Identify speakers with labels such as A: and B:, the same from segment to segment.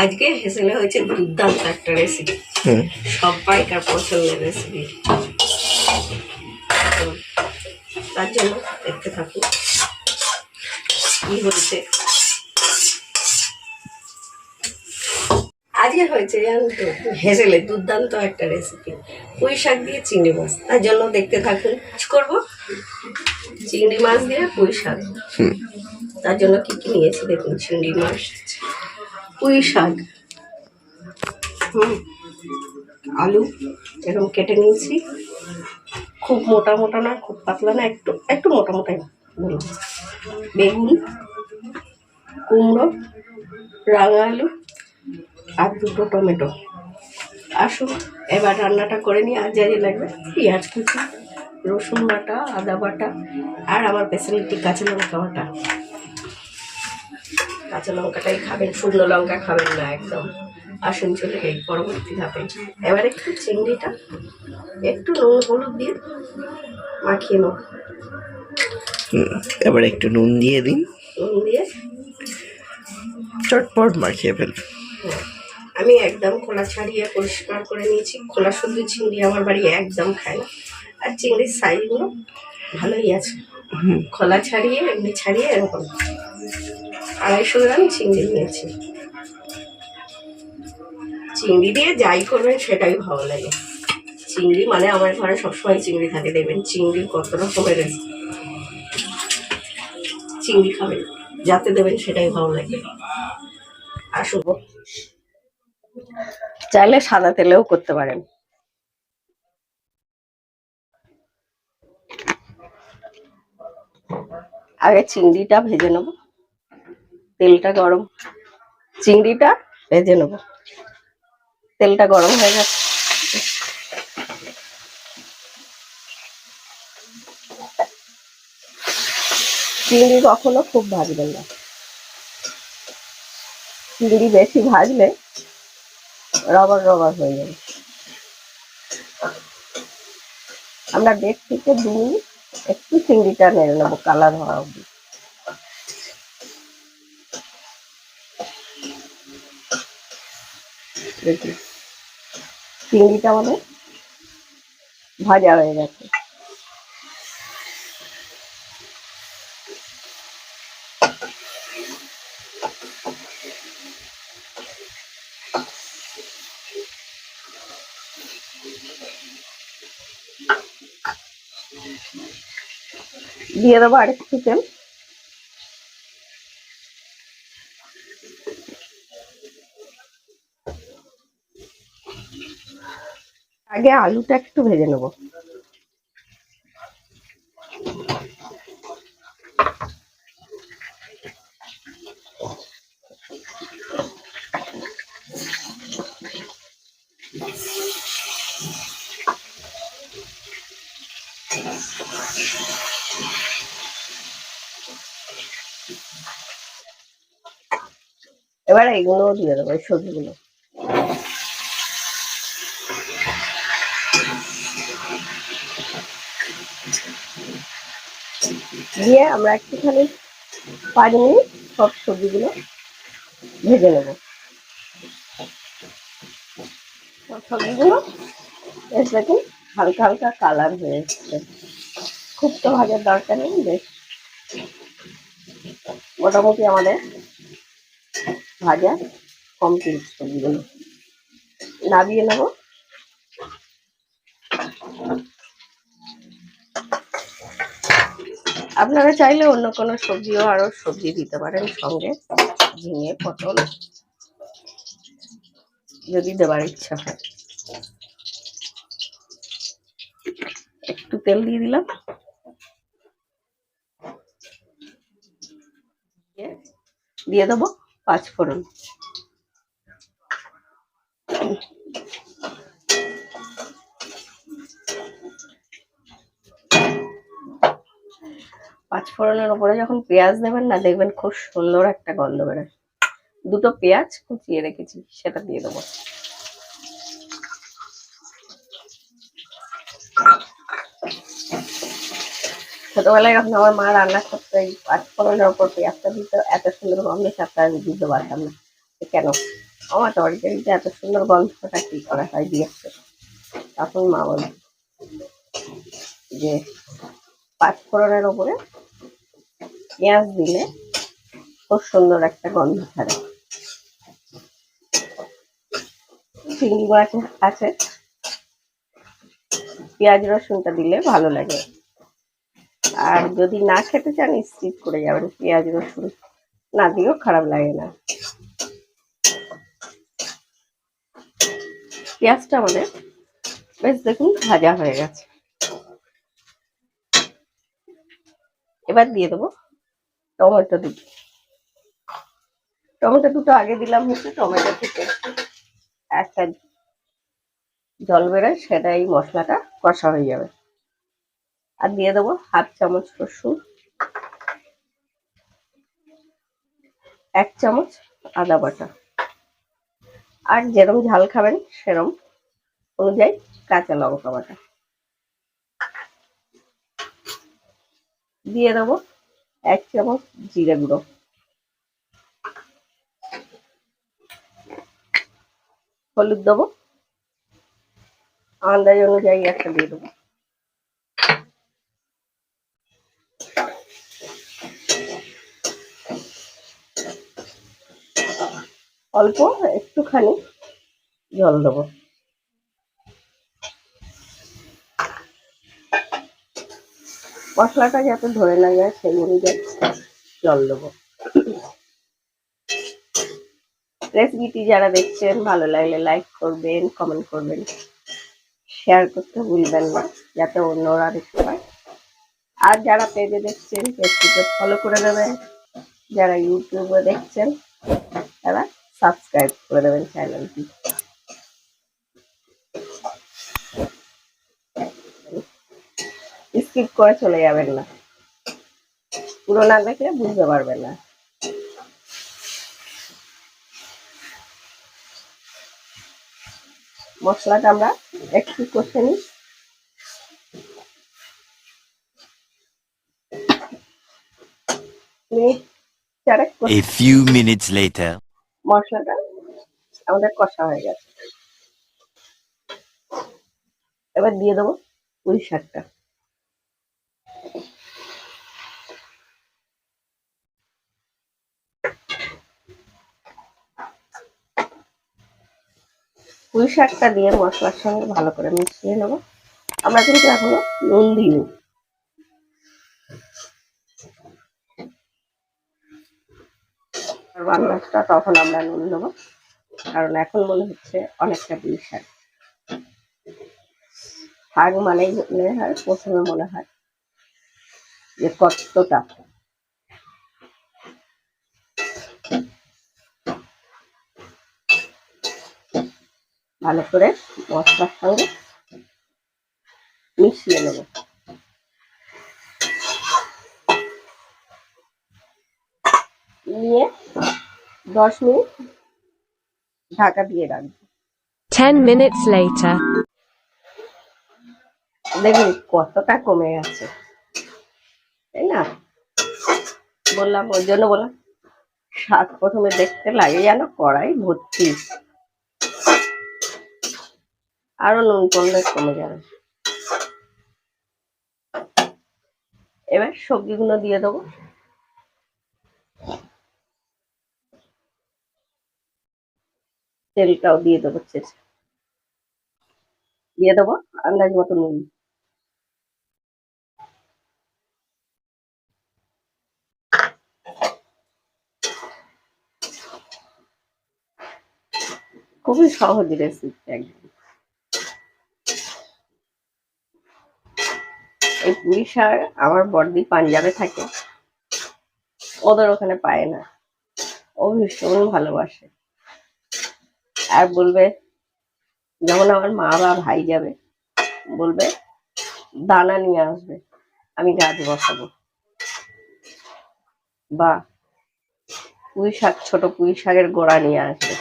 A: আজকে হেসেলে হয়েছে দুর্দান্ত একটা রেসিপি, সবাইকার পছন্দের রেসিপি। তার জন্য দেখতে থাকুন কি হচ্ছে। আজকে হয়েছে জানেন তো হেসেলে দুর্দান্ত একটা রেসিপি, পুঁই শাক দিয়ে চিংড়ি মাছ। তার জন্য দেখতে থাকুন করবো চিংড়ি মাছ দিয়ে পুঁই শাক। তার জন্য কি কি নিয়েছি দেখুন, চিংড়ি মাছ, পুঁই শাক, আলু এরকম কেটে নিয়েছি, খুব মোটা মোটা না খুব পাতলা না, একটু একটু মোটা মোটাই বলুন, বেগুন, কুমড়ো, রাঙা আলু আর দুটো টমেটো। আসুন এবার রান্নাটা করে নিয়ে। আর যা লাগবে পেঁয়াজ কুচি, রসুন বাটা, আদা বাটা, আর আমার স্পেশালিটি কাঁচা লঙ্কা বাটা। কাঁচা লঙ্কাটাই খাবেন, শুকনো লঙ্কা খাবেন না একদম। আসুন চলে যাই পরবর্তী ধাপে। এবার একটু চিংড়িটা একটু নুন হলুদ দিয়ে মাখিয়ে নেব।
B: এবার একটু নুন দিয়ে দিন,
A: নুন দিয়ে
B: চটপট মাখিয়ে ফেলুন।
A: আমি একদম খোলা ছাড়িয়ে পরিষ্কার করে নিয়েছি। খোলা শুধু চিংড়ি আমার বাড়ি একদম খায় না, আর চিংড়ির সাইজগুলো ভালোই আছে। খোলা ছাড়িয়ে এমনি ছাড়িয়ে এরকম 250 গ্রাম চিংড়ি নিয়েছি। চিংড়ি দিয়ে যাই করবেন সেটাই ভালো লাগে। চিংড়ি মানে আমার ঘরে সবসময় চিংড়ি থাকে, দেখবেন চিংড়ি কত রকমের চিংড়ি খাবেন, যাতে দেবেন সেটাই ভালো লাগে। আসবো চাইলে সাদা তেলেও করতে পারেন। আগে চিংড়িটা ভেজে নেব, তেলটা গরম, চিংড়িটা ভেজে নেব, তেলটা গরম হয়ে গেছে। চিংড়ি কখনো খুব ভাজবেন না, চিংড়ি বেশি ভাজলে রবার রবার হয়ে যাবে। আমরা 1.5 থেকে 2 মিনিট একটু চিংড়িটা নেড়ে নেবো কালার হওয়া অবধি। দেখি চিংড়িটা আমাদের ভাজা হয়ে গেছে। দিয়ে দেবো আরেকটু তেল। আগে আলুটা একটু ভেজে নেব। এবার এইগুলো দিয়ে দেবো, এই সবজিগুলো দিয়ে আমরা একটুখানি 5 মিনিট সব সবজিগুলো ভেজে নেব। সব সবজিগুলো বেশ দেখুন হালকা হালকা কালার হয়ে এসছে, খুব তো ভাজার দরকার নেই, বেশ মোটামুটি আমাদের ভাজা কমপ্লিট। সবজিগুলো নামিয়ে নেব। আপনারা চাইলে অন্য কোনো সবজিও আরো সবজি দিতে পারেন সঙ্গে, ঝিঙে, পটল যদি দেবার ইচ্ছা হয়। একটু তেল দিয়ে দিলাম, দিয়ে দেবো 5 ফোড়ন। পাঁচফোড়নের উপরে যখন পেঁয়াজ দেবেন না, দেখবেন খুব সুন্দর একটা গন্ধ বেরোয়। 2টো পেঁয়াজ কুচিয়ে রেখেছি, সেটা দিয়ে দেবো। ছোটবেলায় যখন আমার মা রান্না করতো, এই পাঁচফোড়নের উপর পেঁয়াজটা দিত, এত সুন্দর গন্ধ, সাথে আমি দিতে পারতাম না কেন। আমার তরকারিতে এত সুন্দর গন্ধটা কি করা হয় দিয়েছে। তখন মা বলল যে পাঁচফোড়নের ওপরে পেঁয়াজ দিলে খুব সুন্দর একটা গন্ধ ছাড়ে। চিংড়ি মাছ আছে, পেঁয়াজ রসুনটা দিলে ভালো লাগে। আর যদি না খেতে চান স্কিপ করে যাবেন, পেঁয়াজ রসুন না দিয়েও খারাপ লাগে না। পেঁয়াজটা আমাদের বেশ দেখুন ভাজা হয়ে গেছে। এবার দিয়ে দেবো টমেটো দুটো। টমেটো দুটো আগে দিলাম হচ্ছে টমেটো থেকে একটা জল বেরোয়, সেটা এই মশলাটা কষা হয়ে যাবে। আর দিয়ে দেবো হাফ চামচ রসুন, 1 চামচ আদা বাটা, আর যেরকম ঝাল খাবেন সেরকম অনুযায়ী কাঁচা লঙ্কা বাটা। দিয়ে দেবো 1 চামচ জিরে গুঁড়ো, হলুদ দেবো আন্দাজ অনুযায়ী একটা দিয়ে দেবো। অল্প একটুখানি জল দেবো। মশলাটা যাতে ধরে না যায় সেই অনুযায়ী জল দেবো। রেসিপিটি যারা দেখছেন ভালো লাগলে লাইক করবেন, কমেন্ট করবেন, শেয়ার করতে ভুলবেন না যাতে অন্যরা দেখতে পায়। আর যারা পেজে দেখছেন পেজটিকে ফলো করে দেবেন, যারা ইউটিউবে দেখছেন তারা সাবস্ক্রাইব করে দেবেন চ্যানেলটি। স্কিপ করে চলে যাবেন না, পুরো না দেখলে বুঝতে পারবেন না। মশলাটা আমরা একটু কষে নিই।
C: A few minutes later.
A: মশলাটা আমাদের কষা হয়ে গেছে। এবার দিয়ে দেবো পুঁই শাকটা। পুঁই শাকটা দিয়ে মশলার সঙ্গে ভালো করে মিশিয়ে নেবো। আমরা কিন্তু এখনো নুন দিইনি। আন্দাজটা তখন আমরা নুন দেবো, কারণ এখন মনে হচ্ছে অনেকটা পুঁই শাক। শাক মানেই মনে হয়, প্রথমে মনে হয় যে কতটা। ভালো করে মশলার সঙ্গে মিশিয়ে নেব। নিয়ে 10 মিনিট ঢাকা দিয়ে রাখবো।
D: 10 minutes later.
A: দেখুন কতটা কমে গেছে, তাই না? বললাম, ওই জন্য বললাম শাক প্রথমে দেখতে লাগে যেন কড়াই ভর্তি। আরো নুন করলে কমে যাবে। এবার সবজিগুলো দিয়ে দেবো। তেলটাও দিয়ে দেবো শেষে। দিয়ে দেবো আন্দাজ মতো নুন। খুবই সহজ রেসিপি একদম। এই পুঁই শাক আমার বড়দি পাঞ্জাবে থাকে, ওদের ওখানে পায় না, ও ভীষণ ভালোবাসে। আর বলবে যখন আমার মা বা ভাই যাবে বলবে দানা নিয়ে আসবে, আমি গাছ বসাবো। বা পুঁই শাক, ছোট পুঁই শাকের গোড়া নিয়ে আসবে।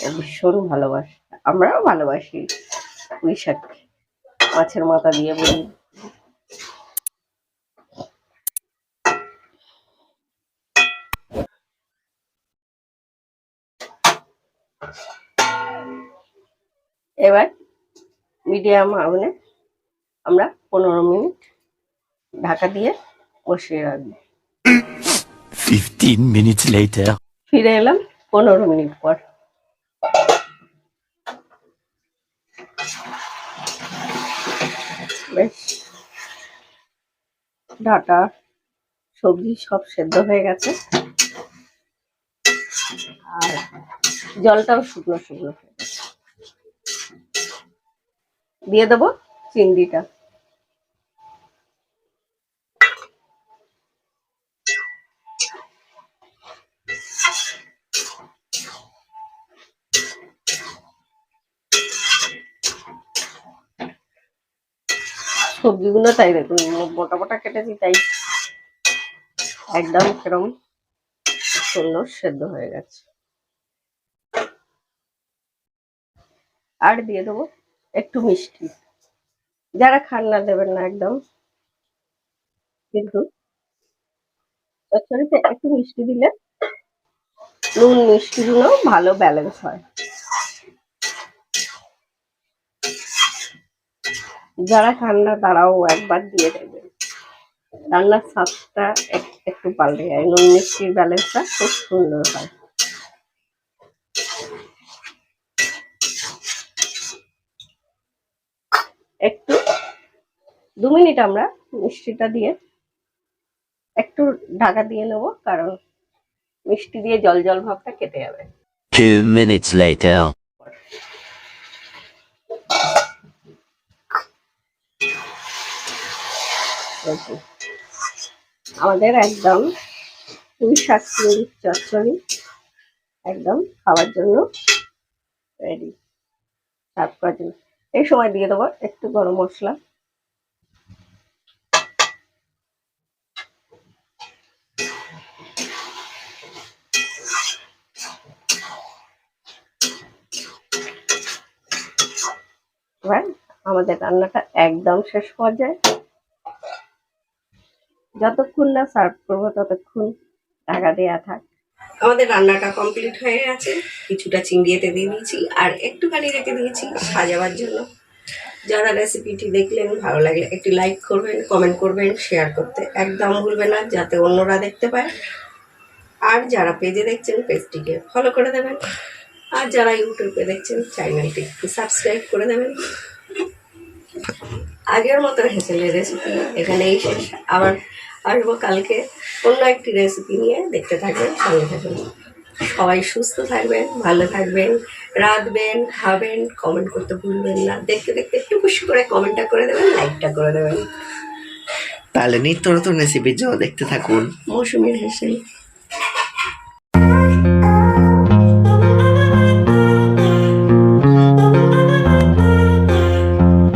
A: ও ভীষণ ভালোবাসে, আমরাও ভালোবাসি পুঁই শাক। মাছের মাথা দিয়ে বলি। এবার মিডিয়াম আগুনে আমরা 15 মিনিট ঢাকা দিয়ে বসিয়ে রাখবো।
C: 15 minutes later.
A: ফিরে এলাম 15 মিনিট পর। বেশ ডাটা সবজি সব সেদ্ধ হয়ে গেছে, আর জলটাও শুকনো শুকনো হয়ে গেছে। দিয়ে দেবো চিংড়িটা। সবজিগুলো তাই দেখুন মোটা মোটা কেটেছি, তাই একদম সেরকম সুন্দর সেদ্ধ হয়ে গেছে। আর দিয়ে দেবো একটু মিষ্টি, যারা খান না দেবেন না একদম, কিন্তু চচ্চড়িতে একটু মিষ্টি দিলে নুন মিষ্টিগুলো ভালো ব্যালেন্স হয়। যারা খান না তারাও একবার দিয়ে দেবেন, রান্নার স্বাদটা একটু পাল্টে যায়, নুন মিষ্টির ব্যালেন্সটা খুব সুন্দর হয়। একটু 2 মিনিট আমরা মিষ্টিটা দিয়ে একটু ঢাকা দিয়ে নেবো, কারণ মিষ্টি দিয়ে জল জল ভাবটা কেটে যাবে।
C: 2 minutes later.
A: আমাদের একদম পুঁই শাক চিংড়ির চচ্চড়ি একদম খাওয়ার জন্য রেডি, সার্ভ করার জন্য। এই সময় দিয়ে দেবো একটু গরম মশলা, এবার আমাদের রান্নাটা একদম শেষ পর্যায়ে। যতক্ষণ না সার্ভ করবো ততক্ষণ ঢাকা দেওয়া থাক। আমাদের রান্নাটা কমপ্লিট হয়ে গেছে, কিছুটা চিংড়িতে দিয়ে দিয়েছি আর একটুখানি রেখে দিয়েছি সাজাবার জন্য। যারা রেসিপিটি দেখলেন ভালো লাগলে একটি লাইক করবেন, কমেন্ট করবেন, শেয়ার করতে একদম ভুলবেন না, যাতে অন্যরা দেখতে পায়। আর যারা পেজে দেখছেন পেজটিকে ফলো করে দেবেন, আর যারা ইউটিউবে দেখছেন চ্যানেলটি একটু সাবস্ক্রাইব করে দেবেন। আগের মতো হেসেলের রেসিপি এখানেই শেষ, আবার আসবো কালকে অন্য একটি রেসিপি নিয়ে। দেখতে থাকবেন, সঙ্গে থাকবেন। সবাই সুস্থ থাকবেন, ভালো থাকবেন, রাঁধবেন, খাবেন, কমেন্ট করতে ভুলবেন না। দেখতে দেখতে একটু খুশি করে কমেন্টটা করে দেবেন, লাইকটা করে দেবেন।
B: তাহলে নিত্য নতুন রেসিপির জন্য দেখতে থাকুন
A: মৌসুমীর হেসেল।